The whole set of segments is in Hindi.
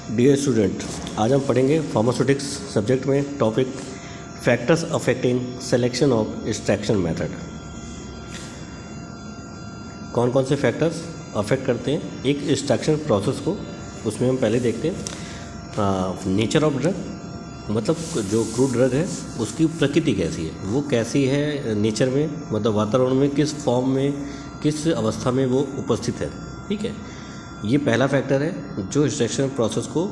डियर स्टूडेंट, आज हम पढ़ेंगे फार्मास्यूटिक्स सब्जेक्ट में topic factors affecting selection of extraction method. कौन कौन से फैक्टर्स अफेक्ट करते हैं एक एक्सट्रैक्शन प्रोसेस को, उसमें हम पहले देखते हैं नेचर ऑफ ड्रग, मतलब जो क्रूड ड्रग है उसकी प्रकृति कैसी है, वो कैसी है नेचर में, मतलब वातावरण में किस फॉर्म में, किस अवस्था में वो उपस्थित है। ठीक है, ये पहला फैक्टर है जो एक्सट्रैक्शन प्रोसेस को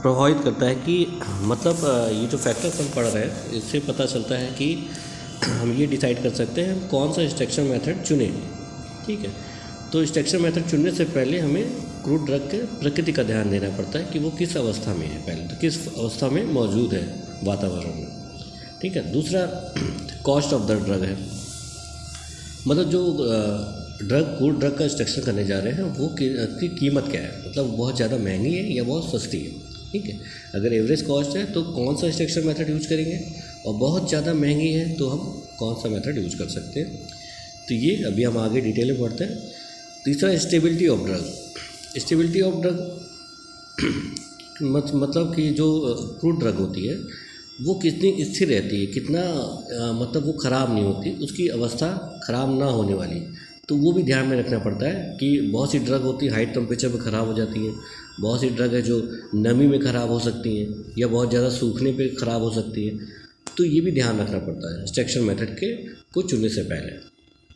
प्रभावित करता है। कि मतलब ये जो फैक्टर्स हम पढ़ रहे हैं इससे पता चलता है कि हम ये डिसाइड कर सकते हैं हम कौन सा एक्सट्रैक्शन मेथड चुनें। ठीक है, तो एक्सट्रैक्शन मेथड चुनने से पहले हमें क्रूड ड्रग के प्रकृति का ध्यान देना पड़ता है कि वो किस अवस्था में है, पहले तो किस अवस्था में मौजूद है वातावरण में। ठीक है, दूसरा कॉस्ट ऑफ द ड्रग है, मतलब जो क्रूड ड्रग का एक्सट्रैक्शन करने जा रहे हैं वो की कीमत क्या है, मतलब बहुत ज़्यादा महंगी है या बहुत सस्ती है। ठीक है, अगर एवरेज कॉस्ट है तो कौन सा एक्सट्रैक्शन मेथड यूज करेंगे, और बहुत ज़्यादा महंगी है तो हम कौन सा मेथड यूज कर सकते हैं। तो ये अभी हम आगे डिटेल में पढ़ते हैं। तीसरा stability of drug. Stability of drug मतलब कि जो क्रूड ड्रग होती है वो कितनी स्थिर रहती है, कितना मतलब वो ख़राब नहीं होती, उसकी अवस्था ख़राब ना होने वाली, तो वो भी ध्यान में रखना पड़ता है। कि बहुत सी ड्रग होती है हाई टेम्परेचर पे ख़राब हो जाती हैं, बहुत सी ड्रग है जो नमी में ख़राब हो सकती हैं या बहुत ज़्यादा सूखने पे ख़राब हो सकती है, तो ये भी ध्यान रखना पड़ता है एक्सट्रैक्शन मेथड के को चुनने से पहले।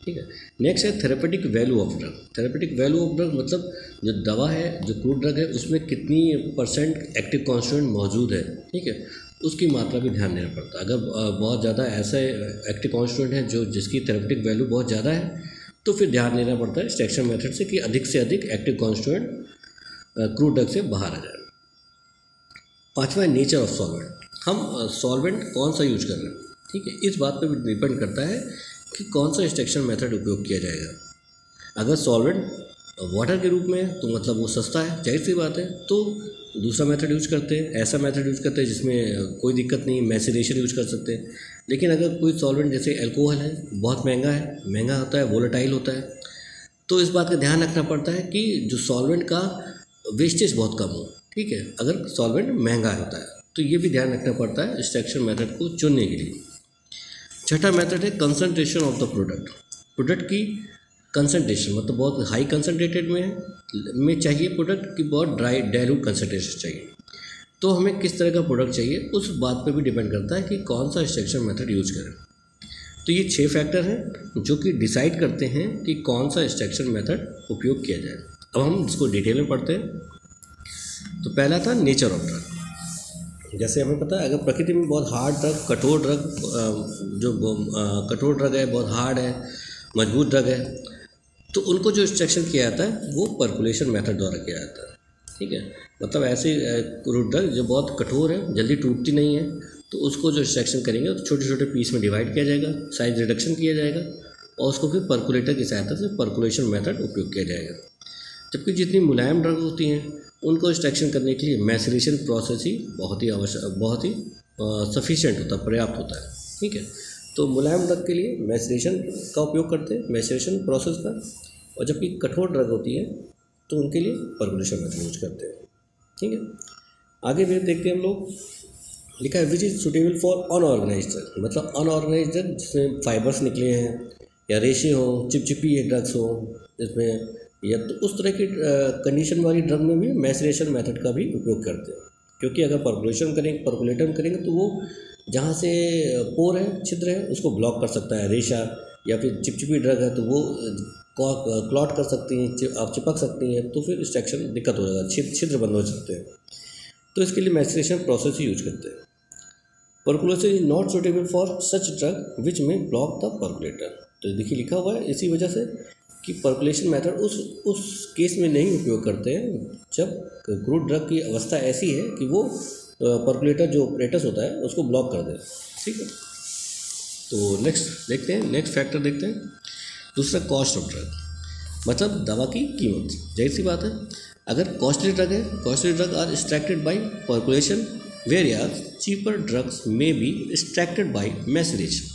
ठीक है, नेक्स्ट है therapeutic value of drug. Therapeutic value of drug मतलब जो दवा है, जो क्रूड ड्रग है, उसमें कितनी % एक्टिव कॉन्स्टिट्यूएंट मौजूद है। ठीक है, उसकी मात्रा भी ध्यान देना पड़ता है। अगर बहुत ज़्यादा ऐसे एक्टिव कॉन्स्टिट्यूएंट हैं जो जिसकी थेरेपेटिक वैल्यू बहुत ज़्यादा है तो फिर ध्यान देना पड़ता है एक्सट्रैक्शन मेथड से कि अधिक से अधिक एक्टिव कॉन्स्टिट्यूएंट क्रूड ड्रग से बाहर आ जाए। पांचवा है नेचर ऑफ सॉल्वेंट। हम सॉल्वेंट कौन सा यूज कर रहे हैं, ठीक है, इस बात पे भी डिपेंड करता है कि कौन सा एक्सट्रैक्शन मेथड उपयोग किया जाएगा। अगर सॉल्वेंट वाटर के रूप में है तो मतलब वो सस्ता है, जाहिर सी बात है, तो दूसरा मेथड यूज करते हैं, ऐसा मेथड यूज करते हैं जिसमें कोई दिक्कत नहीं, मैसेरेशन यूज कर सकते हैं। लेकिन अगर कोई सॉल्वेंट जैसे अल्कोहल है, बहुत महंगा है, महंगा होता है, वोलेटाइल होता है, तो इस बात का ध्यान रखना पड़ता है कि जो सॉल्वेंट का वेस्टेज बहुत कम हो। ठीक है, अगर सॉल्वेंट महंगा होता है तो ये भी ध्यान रखना पड़ता है एक्सट्रैक्शन मेथड को चुनने के लिए। छठा मेथड है concentration of the product. Product की कंसंट्रेशन मतलब बहुत हाई कंसनट्रेटेड में चाहिए प्रोडक्ट की, बहुत ड्राई डाइल्यूट कंसंट्रेशन चाहिए, तो हमें किस तरह का प्रोडक्ट चाहिए उस बात पे भी डिपेंड करता है कि कौन सा एक्सट्रैक्शन मेथड यूज करें। तो ये 6 फैक्टर हैं जो कि डिसाइड करते हैं कि कौन सा एक्सट्रैक्शन मेथड उपयोग किया जाए। अब हम इसको डिटेल में पढ़ते हैं। तो पहला था नेचर ऑफ ड्रग। जैसे हमें पता है अगर प्रकृति में बहुत हार्ड ड्रग, कठोर ड्रग, जो कठोर ड्रग है, बहुत हार्ड है, मजबूत ड्रग है, तो उनको जो एक्सट्रैक्शन किया जाता है वो पर्कुलेशन मेथड द्वारा किया जाता है। ठीक है, मतलब ऐसे क्रूड ड्रग जो बहुत कठोर है, जल्दी टूटती नहीं है, तो उसको जो एक्सट्रैक्शन करेंगे तो छोटे छोटे पीस में डिवाइड किया जाएगा, साइज रिडक्शन किया जाएगा और उसको फिर पर्कुलेटर की सहायता से पर्कुलेशन मेथड उपयोग किया जाएगा। जबकि जितनी मुलायम ड्रग होती हैं उनको एक्सट्रैक्शन करने के लिए मैसेरेशन प्रोसेस ही बहुत ही सफिशिएंट होता है, पर्याप्त होता है। ठीक है, तो मुलायम ड्रग के लिए मैसेरेशन का उपयोग करते हैं, मैसेरेशन प्रोसेस का, और जबकि कठोर ड्रग होती है तो उनके लिए पर्कुलेशन मेथड यूज करते हैं। ठीक है, आगे फिर देखते हैं हम लोग। लिखा है which is suitable for unorganised drug, मतलब अनऑर्गेनाइज्ड ड्रग जिसमें फाइबर्स निकले हैं या रेशे हों, चिपचिपी ड्रग्स हों इसमें, या तो उस तरह की कंडीशन वाली ड्रग में भी मैसेरेशन मेथड का भी उपयोग करते हैं। क्योंकि अगर पर्कुलेटर करेंगे तो वो जहाँ से पोर है, छिद्र है, उसको ब्लॉक कर सकता है रेशा, या फिर चिपचिपी ड्रग है तो वो क्लॉट कर सकती हैं, आप चिपक सकती हैं, तो फिर एक्सट्रैक्शन दिक्कत हो जाएगा, छिद्र बंद हो सकते हैं। तो इसके लिए मैसेरेशन प्रोसेस ही यूज करते हैं। Percolation is not suitable for such drug which में ब्लॉक द पर्कुलेटर। तो देखिए लिखा हुआ है इसी वजह से कि पर्कुलेशन मेथड उस केस में नहीं उपयोग करते हैं जब क्रूड ड्रग की अवस्था ऐसी है कि वो पर्कुलेटर जो ऑपरेटस होता है उसको ब्लॉक कर दे। ठीक है, तो नेक्स्ट देखते हैं, नेक्स्ट फैक्टर देखते हैं। दूसरा कॉस्ट ऑफ ड्रग, मतलब दवा की कीमत। जाहिर सी बात है अगर कॉस्टली ड्रग है, costly drug are extracted by percolation whereas cheaper drugs may be extracted by maceration,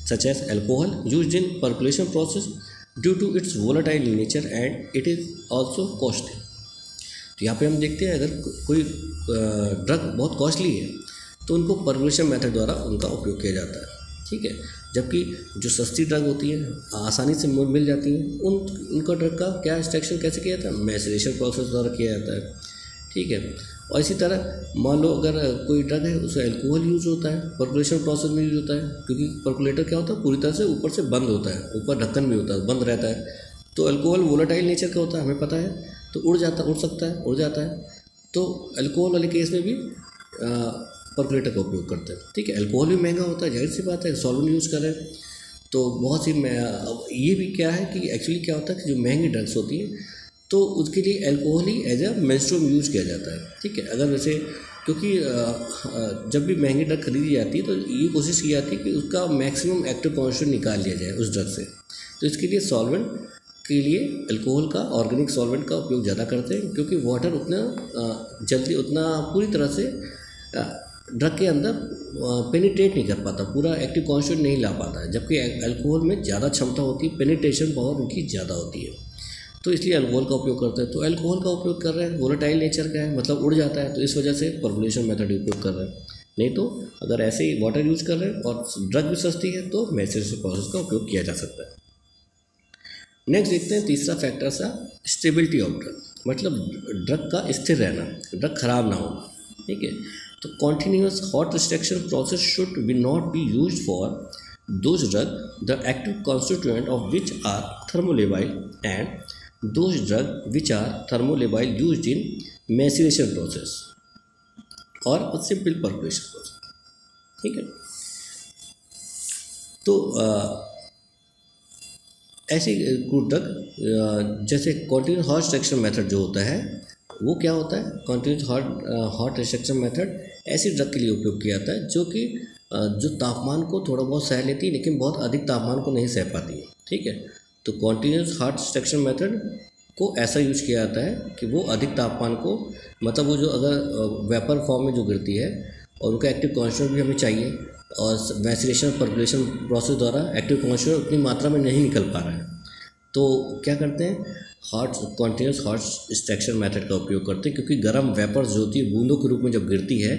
such as alcohol used in percolation process due to its volatile nature and it is also costly. तो यहाँ पे हम देखते हैं अगर कोई ड्रग बहुत कॉस्टली है तो उनको परकोलेशन मेथड द्वारा उनका उपयोग किया जाता है, ठीक है। जबकि जो सस्ती ड्रग होती है आसानी से मिल जाती हैं उनका ड्रग का क्या एक्सट्रैक्शन कैसे किया जाता है, मैसेरेशन प्रोसेस द्वारा किया जाता है, ठीक है। और इसी तरह मान लो अगर कोई ड्रग है उसमें अल्कोहल यूज होता है, परकोलेशन प्रोसेस में यूज होता है, क्योंकि परकोलेटर क्या होता है पूरी तरह से ऊपर से बंद होता है, ऊपर ढक्कन भी होता है, बंद रहता है। तो अल्कोहल वोलेटाइल नेचर का होता है, हमें पता है, तो उड़ जाता है। तो अल्कोहल वाले केस में भी परकोलेटर का उपयोग करते हैं, ठीक है। अल्कोहल भी महंगा होता है, जाहिर सी बात है, सॉल्वेंट यूज़ कर रहे हैं तो बहुत सी ये भी क्या है कि एक्चुअली क्या होता है कि जो महंगी ड्रग्स होती हैं तो उसके लिए अल्कोहल ही एज अ मेनस्ट्रुम यूज़ किया जाता है, ठीक है। अगर वैसे क्योंकि जब भी महंगी ड्रग खरीदी जाती है तो ये कोशिश की जाती है कि उसका मैक्सिमम एक्टिव कॉन्स्टिट्यूएंट निकाल लिया जाए उस ड्रग से। तो इसके लिए सॉल्वेंट के लिए अल्कोहल का, ऑर्गेनिक सॉल्वेंट का उपयोग ज़्यादा करते हैं, क्योंकि वाटर उतना जल्दी उतना पूरी तरह से ड्रग के अंदर पेनिट्रेट नहीं कर पाता, पूरा एक्टिव कॉन्स्टिट्यूएंट नहीं ला पाता है, जबकि अल्कोहल में ज़्यादा क्षमता होती है, पेनिट्रेशन पावर उनकी ज़्यादा होती है, तो इसलिए अल्कोहल का उपयोग करते हैं। तो अल्कोहल का उपयोग कर रहे हैं, वोलेटाइल नेचर का है, मतलब उड़ जाता है, तो इस वजह से परकोलेशन मेथड उपयोग कर रहे हैं। नहीं तो अगर ऐसे ही वाटर यूज कर रहे हैं और ड्रग भी सस्ती है तो मैसेरेशन प्रोसेस का उपयोग किया जा सकता है। नेक्स्ट देखते हैं तीसरा फैक्टर सा स्टेबिलिटी ऑफ ड्रग, मतलब ड्रग का स्थिर रहना, ड्रग खराब ना होना, ठीक है। तो continuous hot restriction process should be not be used for those drug the active constituent of which are thermolabile and those drug which are thermolabile used in maceration process और सिंपल परकोलेशन प्रोसेस, ठीक है। तो ऐसे क्रूड ड्रग जैसे कॉन्टिन्यूस हॉट रिस्ट्रिक्शन मेथड जो होता है वो क्या होता है, कॉन्टिन्यूस हॉट रिस्ट्रिक्शन मेथड ऐसी ड्रग के लिए उपयोग किया जाता है जो कि जो तापमान को थोड़ा बहुत सह लेती है लेकिन बहुत अधिक तापमान को नहीं सह पाती है, ठीक है। तो कॉन्टिन्यूस हॉट रिस्ट्रिक्शन मेथड को ऐसा यूज किया जाता है कि वो अधिक तापमान को, मतलब वो जो अगर वेपर फॉर्म में जो गिरती है और उनका एक्टिव कॉन्स्टिट्यूएंट भी हमें चाहिए और मैसेरेशन परकोलेशन प्रोसेस द्वारा एक्टिव कॉन्स्टिट्यूएंट उतनी मात्रा में नहीं निकल पा रहा है, तो क्या करते हैं कॉन्टिन्यूस हॉट एक्सट्रैक्शन मेथड का उपयोग करते हैं, क्योंकि गर्म वेपर्स जो होती है बूंदों के रूप में जब गिरती है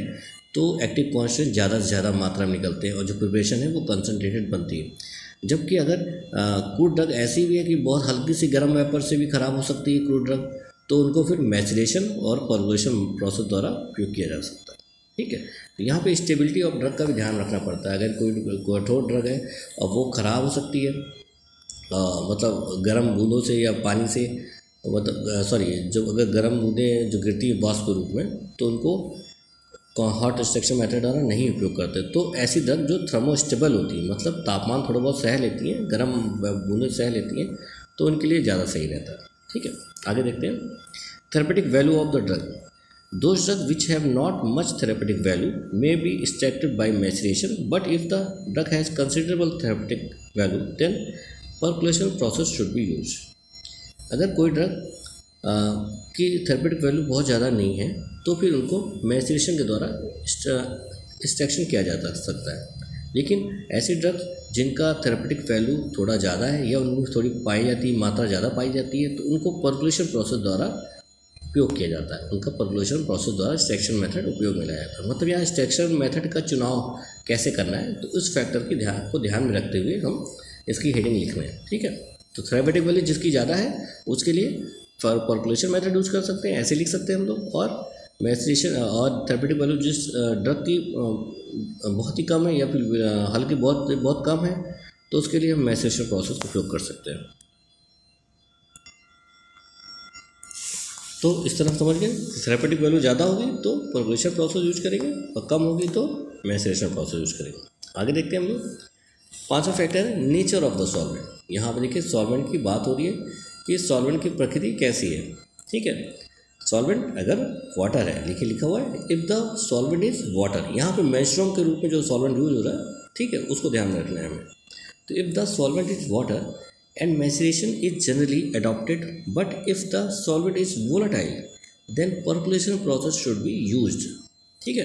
तो एक्टिव कॉन्स्टिट्यूएंट ज़्यादा से ज़्यादा मात्रा में निकलते हैं और जो प्रिपरेशन है वो कंसनट्रेटेड बनती है। जबकि अगर क्रूड ड्रग ऐसी भी है कि बहुत हल्की सी गर्म वेपर से भी ख़राब हो सकती है क्रूड ड्रग, तो उनको फिर मैसेरेशन और परकोलेशन प्रोसेस द्वारा उपयोग किया जा सकता है, ठीक है। तो यहाँ पे स्टेबिलिटी ऑफ ड्रग का भी ध्यान रखना पड़ता है। अगर कोई कठोर ड्रग है और वो ख़राब हो सकती है मतलब गर्म बूंदों से या पानी से, मतलब जो अगर गर्म बूंदें जो गिरती है वाष्प के रूप में तो उनको हॉट एक्सट्रैक्शन मेथड द्वारा नहीं उपयोग करते। तो ऐसी ड्रग जो थर्मोस्टेबल होती है, मतलब तापमान थोड़ा बहुत सह लेती हैं, गर्म बूंदें सह लेती हैं, तो उनके लिए ज़्यादा सही रहता है, ठीक है। आगे देखते हैं therapeutic value of the drug. Those drugs which have not much therapeutic value may be extracted by maceration, but if the drug has considerable therapeutic value, then percolation process should be used. अगर कोई ड्रग की थेरेपेटिक वैल्यू बहुत ज़्यादा नहीं है तो फिर उनको मैसेरेशन के द्वारा एक्सट्रैक्शन किया जा सकता है। लेकिन ऐसी ड्रग्स जिनका थेरेपेटिक वैल्यू थोड़ा ज़्यादा है या उनमें थोड़ी पाई जाती है, मात्रा ज़्यादा पाई जाती है, तो उनको परकोलेशन प्रोसेस द्वारा उपयोग किया जाता है, उनका परकोलेशन प्रोसेस द्वारा एक्सट्रैक्शन मेथड उपयोग में लाया जाता है। मतलब यहाँ एक्सट्रैक्शन मेथड का चुनाव कैसे करना है, तो उस फैक्टर की ध्यान में रखते हुए हम इसकी हेडिंग लिख रहे हैं, ठीक है। तो थेरेपेटिक वैल्यू जिसकी ज़्यादा है उसके लिए परकोलेशन मेथड यूज कर सकते हैं, ऐसे लिख सकते हैं हम लोग, और मैसेरेशन और थेरेपेटिक वैल्यू जिस ड्रग की बहुत ही कम है या फिर हल्की बहुत कम है तो उसके लिए हम मैसेरेशन प्रोसेस उपयोग कर सकते हैं। तो इस तरह समझ गए, थेरेपेटिक वैल्यू ज़्यादा होगी तो परकोलेशन प्रोसेस यूज करेंगे और कम होगी तो मैसेरेशन प्रोसेस यूज करेंगे। आगे देखते हैं हम लोग। पांचवा फैक्टर है नेचर ऑफ द सॉल्वेंट। यहाँ पर देखिए सॉल्वेंट की बात हो रही है कि सॉल्वेंट की प्रकृति कैसी है, ठीक है। सॉल्वेंट अगर वाटर है, देखिए लिखा हुआ है if the solvent is water, यहाँ पे मेंस्ट्रुम के रूप में जो सॉल्वेंट यूज हो रहा है, ठीक है, उसको ध्यान में रखना है हमें। तो if the solvent is water and maceration is generally adopted, but if the solvent is volatile then percolation process should be used, ठीक है।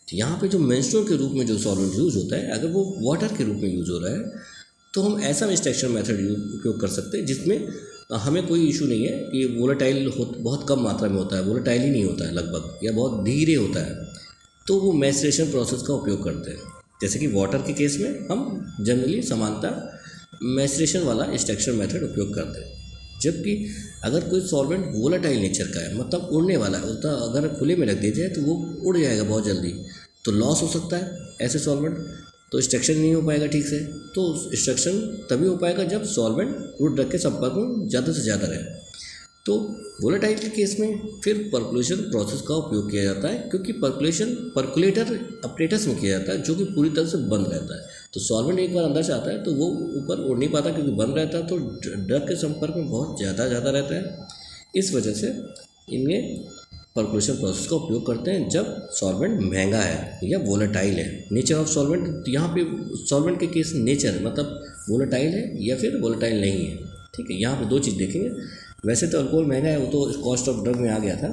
तो यहाँ पे जो मेंस्ट्रुम के रूप में जो सॉल्वेंट यूज होता है, अगर वो वाटर के रूप में यूज हो रहा है तो हम ऐसा एक्सट्रैक्शन मेथड उपयोग कर सकते हैं जिसमें हमें कोई इशू नहीं है कि वोलेटाइल बहुत कम मात्रा में होता है, वोलेटाइल ही नहीं होता है लगभग, या बहुत धीरे होता है, तो वो मैसरेशन प्रोसेस का उपयोग करते हैं। जैसे कि वाटर के केस में हम जनरली सामान्यतः मैसरेशन वाला एक्सट्रैक्शन मेथड उपयोग करते हैं। जबकि अगर कोई सॉल्वेंट वोलेटाइल नेचर का है, मतलब उड़ने वाला है, उसका अगर खुले में रख दिया जाए तो वो उड़ जाएगा बहुत जल्दी, तो लॉस हो सकता है ऐसे सॉल्वेंट, तो एक्सट्रैक्शन नहीं हो पाएगा ठीक से। तो एक्सट्रैक्शन तभी हो पाएगा जब सॉल्वेंट क्रूड ड्रग के संपर्क में ज़्यादा से ज़्यादा रहे। तो वोलेटाइल के केस में फिर पर्कुलेशन प्रोसेस का उपयोग किया जाता है, क्योंकि पर्कुलेटर अपरेटस में किया जाता है जो कि पूरी तरह से बंद रहता है। तो सॉल्वेंट एक बार अंदर से आता है तो वो ऊपर उड़ नहीं पाता क्योंकि बंद रहता है, तो ड्रग के संपर्क में बहुत ज़्यादा रहता है। इस वजह से इनमें पर्कुलेशन प्रोसेस का उपयोग करते हैं जब सॉल्वेंट महंगा है या वोलेटाइल है। नेचर ऑफ सॉल्वेंट, यहाँ पे सॉल्वेंट के केस नेचर मतलब वोलेटाइल है या फिर वोलेटाइल नहीं है, ठीक है। यहाँ पे दो चीज़ देखेंगे। वैसे तो अल्कोहल महंगा है, वो तो कॉस्ट ऑफ ड्रग में आ गया था,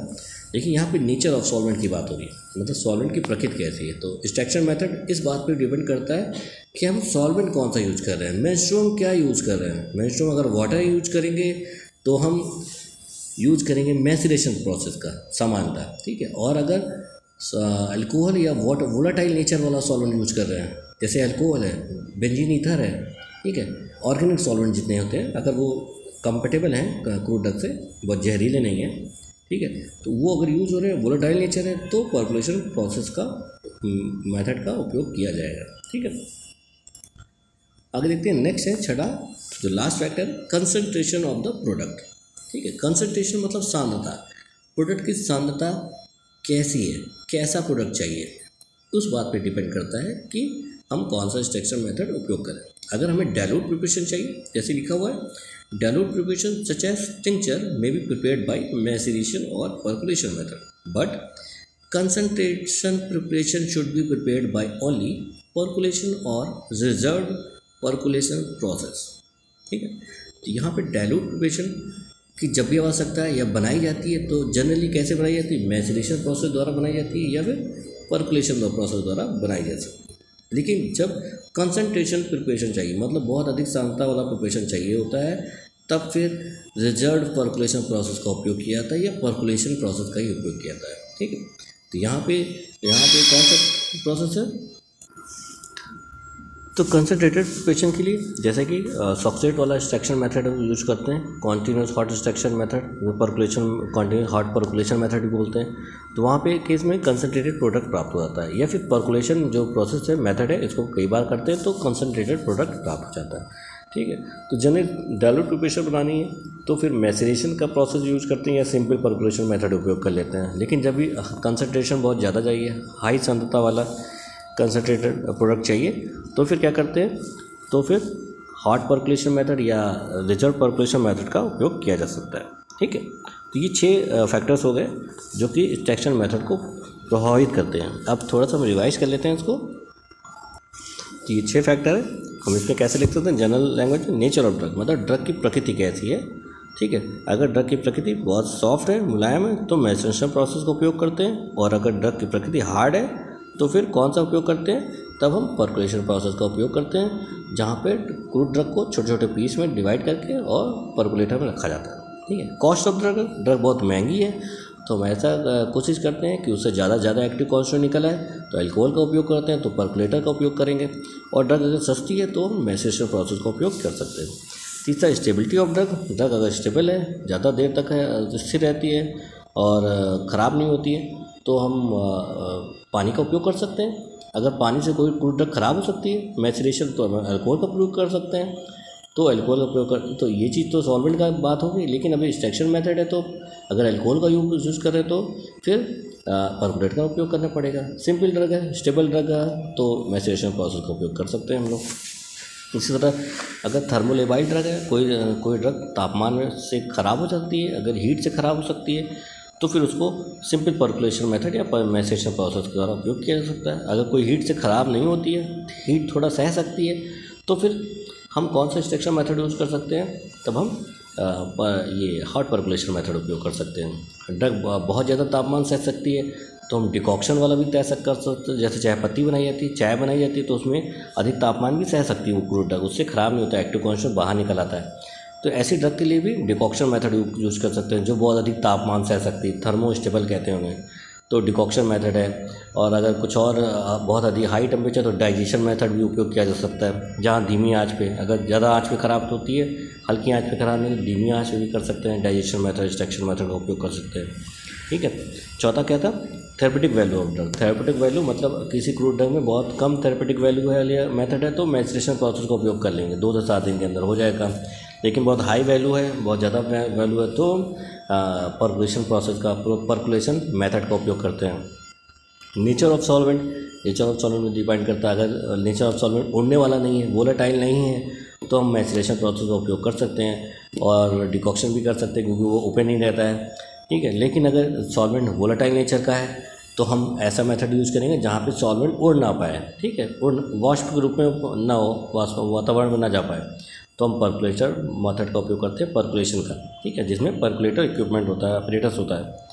लेकिन यहाँ पे नेचर ऑफ सॉल्वेंट की बात हो रही है, मतलब सॉल्वेंट की प्रकृति कैसी है। तो एक्सट्रैक्शन मेथड इस बात पे डिपेंड करता है कि हम सॉल्वेंट कौन सा यूज़ कर रहे हैं, मेंस्ट्रुअम क्या यूज़ कर रहे हैं। मेंस्ट्रुअम अगर वाटर यूज करेंगे तो हम यूज करेंगे मैसरेशन प्रोसेस का सामान्यतः, ठीक है। और अगर अल्कोहल या वोलेटाइल नेचर वाला सॉल्वेंट यूज कर रहे हैं, जैसे अल्कोहल है, बेंजीन ईथर है, ठीक है, ऑर्गेनिक सॉल्वेंट जितने होते हैं, अगर वो कंपेटेबल हैं क्रूड ड्रग से, बहुत जहरीले नहीं हैं, ठीक है, तो वो अगर यूज़ हो रहे हैं, वोलेटाइल नेचर है, तो पर्कुलेशन प्रोसेस का मेथड का उपयोग किया जाएगा, ठीक है। आगे देखते हैं, नेक्स्ट है छठा जो last factor, concentration of the product, ठीक है। कंसंट्रेशन मतलब सांद्रता, प्रोडक्ट की सांद्रता कैसी है, कैसा प्रोडक्ट चाहिए, उस बात पे डिपेंड करता है कि हम कौन सा एक्सट्रैक्शन मेथड उपयोग करें। अगर हमें डाइल्यूट प्रिपरेशन चाहिए, जैसे लिखा हुआ है dilute preparation such as tincture may be prepared by maceration or percolation method, but concentration preparation should be prepared by only percolation or reserved percolation process, ठीक है। तो यहाँ पे dilute preparation की जब भी आवश्यकता है या बनाई जाती है तो जनरली कैसे बनाई जाती है, मैसेरेशन प्रोसेस द्वारा बनाई जाती है या फिर पर्कुलेशन प्रोसेस द्वारा बनाई जा सकती है। लेकिन जब कंसंट्रेशन प्रिपरेशन चाहिए, मतलब बहुत अधिक सांद्रता वाला प्रिपरेशन चाहिए होता है, तब फिर रिजर्व्ड पर्कुलेशन प्रोसेस का उपयोग किया जाता है या पर्कुलेशन प्रोसेस का ही उपयोग किया जाता है, ठीक है। तो यहाँ पे कौन सा प्रोसेस है, तो कंसंट्रेटेड प्रिपरेशन के लिए जैसे कि सब्सट्रेट वाला एक्सट्रैक्शन मेथड यूज करते हैं, continuous hot extraction method, percolation continuous hot percolation method भी बोलते हैं। तो वहाँ पे केस में कंसंट्रेटेड प्रोडक्ट प्राप्त हो जाता है, या फिर पर्कुलेशन जो प्रोसेस है मेथड है, इसको कई बार करते हैं तो कंसंट्रेटेड प्रोडक्ट प्राप्त हो जाता है, ठीक है। तो जनरल डाइल्यूट प्रिपरेशन बनानी है तो फिर मैसेरेशन का प्रोसेस यूज करते हैं या सिंपल पर्कुलेशन मेथड उपयोग कर लेते हैं। लेकिन जब भी कंसंट्रेशन बहुत ज़्यादा चाहिए, हाई सांद्रता वाला कंसंट्रेटेड प्रोडक्ट चाहिए, तो फिर क्या करते हैं, तो फिर हॉट पर्कुलेशन मेथड या रिजर्व पर्कुलेशन मेथड का उपयोग किया जा सकता है, ठीक है। तो ये 6 फैक्टर्स हो गए जो कि एक्सट्रैक्शन मेथड को प्रभावित करते हैं। अब थोड़ा सा हम रिवाइज कर लेते हैं इसको। तो ये 6 फैक्टर है, हम इसमें कैसे लिख सकते हैं, जनरल लैंग्वेज में नेचर ऑफ ड्रग, मतलब ड्रग की प्रकृति कैसी है, ठीक है। अगर ड्रग की प्रकृति बहुत सॉफ्ट है, मुलायम है, तो मैसेरेशन प्रोसेस का उपयोग करते हैं, और अगर ड्रग की प्रकृति हार्ड है तो फिर कौन सा उपयोग करते हैं, तब हम पर्कुलेशन प्रोसेस का उपयोग करते हैं, जहाँ पे क्रूड ड्रग को छोटे छोटे पीस में डिवाइड करके और पर्कुलेटर में रखा जाता है, ठीक है। कॉस्ट ऑफ ड्रग बहुत महंगी है, तो हम ऐसा कोशिश करते हैं कि उससे ज़्यादा एक्टिव कॉन्स्टेंट निकल आए, तो अल्कोहल का उपयोग करते हैं, तो पर्कुलेटर का उपयोग करेंगे। और ड्रग अगर सस्ती है तो हम मैसेरेशन प्रोसेस का उपयोग कर सकते हैं। तीसरा, स्टेबिलिटी ऑफ ड्रग अगर स्टेबल है, ज़्यादा देर तक है, स्थिर रहती है और ख़राब नहीं होती है, तो हम पानी का उपयोग कर सकते हैं। अगर पानी से कोई क्रूड ड्रग ख़राब हो सकती है मैसेरेशन, तो हम अल्कोहल का प्रयोग कर सकते हैं, तो अल्कोहल का उपयोग कर, तो ये चीज़ तो सॉल्वेंट का बात होगी। लेकिन अभी एक्सट्रैक्शन मेथड है, तो अगर अल्कोहल का यूज़ करें तो फिर पर्कुलेट का उपयोग करना पड़ेगा। सिंपल ड्रग है, स्टेबल ड्रग है, तो मैसेरेशन प्रोसेस का उपयोग कर सकते हैं हम लोग। इसी तरह अगर थर्मोलेबाइल ड्रग है, कोई ड्रग तापमान से ख़राब हो सकती है, अगर हीट से ख़राब हो सकती है, तो फिर उसको सिंपल पर्कुलेशन मेथड या मैसेरेशन प्रोसेस के द्वारा उपयोग किया जा सकता है। अगर कोई हीट से ख़राब नहीं होती है, हीट थोड़ा सह सकती है, तो फिर हम कौन सा एक्सट्रैक्शन मेथड यूज़ कर सकते हैं, तब हम ये हॉट पर्कुलेशन मेथड उपयोग कर सकते हैं। ड्रग बहुत ज़्यादा तापमान सह सकती है, तो हम डिकॉक्शन वाला भी तय कर सकते हैं। जैसे चाय पत्ती बनाई जाती है, चाय बनाई जाती है, तो उसमें अधिक तापमान भी सह सकती है वो क्रूड ड्रग, उससे ख़राब नहीं होता, एक्टिव कॉन्स्टेंट बाहर निकल आता है। तो ऐसी ड्रग के लिए भी डिकॉक्शन मेथड यूज़ कर सकते हैं, जो बहुत अधिक तापमान सह सकती है, थर्मोस्टेबल कहते हैं उन्हें, तो डिकॉक्शन मेथड है। और अगर कुछ और बहुत अधिक हाई टेम्परेचर, तो डाइजेशन मेथड भी उपयोग किया जा सकता है, जहाँ धीमी आंच पे, अगर ज़्यादा आंच पे ख़राब होती है, हल्की आंच पे ख़राब नहीं, धीमी आंच पे भी कर सकते हैं, डाइजेशन मेथड, एक्सट्रैक्शन मेथड का उपयोग कर सकते हैं। ठीक है। चौथा क्या था? Therapeutic value of drug. Therapeutic value मतलब किसी क्रूड ड्रग में बहुत कम थेरेपेटिक वैल्यू है या मेथड है, तो मैचुरेशन प्रोसेस का उपयोग कर लेंगे, 2 से 7 दिन के अंदर हो जाएगा। लेकिन बहुत हाई वैल्यू है, बहुत ज़्यादा वैल्यू है, तो पर्कुलेशन प्रोसेस का, पर्कुलेशन मेथड का उपयोग करते हैं। Nature of solvent, nature of solvent में डिपेंड करता है। अगर नेचर ऑफ सॉल्वेंट उड़ने वाला नहीं है, वोलेटाइल नहीं है, तो हम मैचुरेशन प्रोसेस का उपयोग कर सकते हैं और डिकॉक्शन भी कर सकते हैं, क्योंकि वो ओपन नहीं रहता है। ठीक है। लेकिन अगर सॉल्वेंट वोलेटाइल नेचर का है, तो हम ऐसा मेथड यूज़ करेंगे जहाँ पे सॉल्वेंट उड़ ना पाए। ठीक है, उड़ वाष्प के रूप में ना हो, वातावरण में ना जा पाए, तो हम पर्कुलेटर मेथड का उपयोग करते हैं, पर्कुलेशन का। ठीक है, जिसमें पर्कुलेटर इक्विपमेंट होता है, अपरेटस होता है।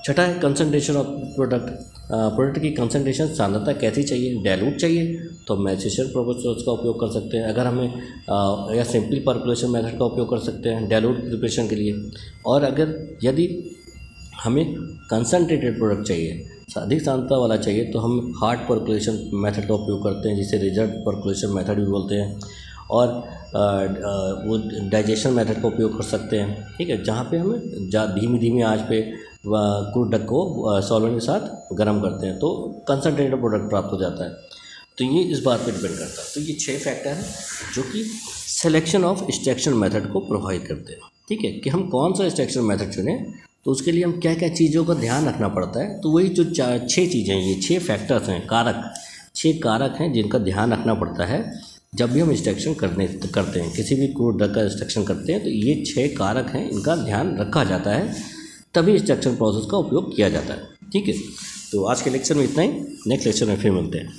छठा है कंसंट्रेशन ऑफ प्रोडक्ट। प्रोडक्ट की कंसंट्रेशन, सांद्रता कैसी चाहिए? डाइल्यूट चाहिए तो मैचुरेशन प्रोसेस का उपयोग कर सकते हैं। अगर हमें या सिंपल पर्कुलेशन मेथड का उपयोग कर सकते हैं डाइल्यूट प्रिपरेशन के लिए। और अगर यदि हमें कंसंट्रेटेड प्रोडक्ट चाहिए, अधिक सांद्रता वाला चाहिए, तो हम हार्ड पर्कुलेशन मेथड का उपयोग करते हैं, जिसे रिजर्व पर्कुलेशन मेथड भी बोलते हैं। और वो डाइजेशन मेथड का उपयोग कर सकते हैं। ठीक है, जहाँ पे हमें धीमी धीमी आंच पे क्रूड ड्रग को सॉल्वेंट के साथ गर्म करते हैं, तो कंसंट्रेटेड प्रोडक्ट प्राप्त हो जाता है। तो ये इस बात पे डिपेंड करता है। तो ये 6 फैक्टर हैं जो कि सिलेक्शन ऑफ एक्सट्रैक्शन मेथड को प्रोवाइड करते हैं। ठीक है, कि हम कौन सा एक्सट्रैक्शन मेथड चुनें, तो उसके लिए हम क्या क्या चीज़ों का ध्यान रखना पड़ता है। तो वही जो 6 चीज़ें, ये 6 फैक्टर्स हैं, कारक, 6 कारक हैं जिनका ध्यान रखना पड़ता है जब भी हम एक्सट्रैक्शन करते हैं, किसी भी क्रूड ड्रग का एक्सट्रैक्शन करते हैं। तो ये 6 कारक हैं, इनका ध्यान रखा जाता है, तभी एक्सट्रैक्शन प्रोसेस का उपयोग किया जाता है। ठीक है, तो आज के लेक्चर में इतना ही। नेक्स्ट लेक्चर में फिर मिलते हैं।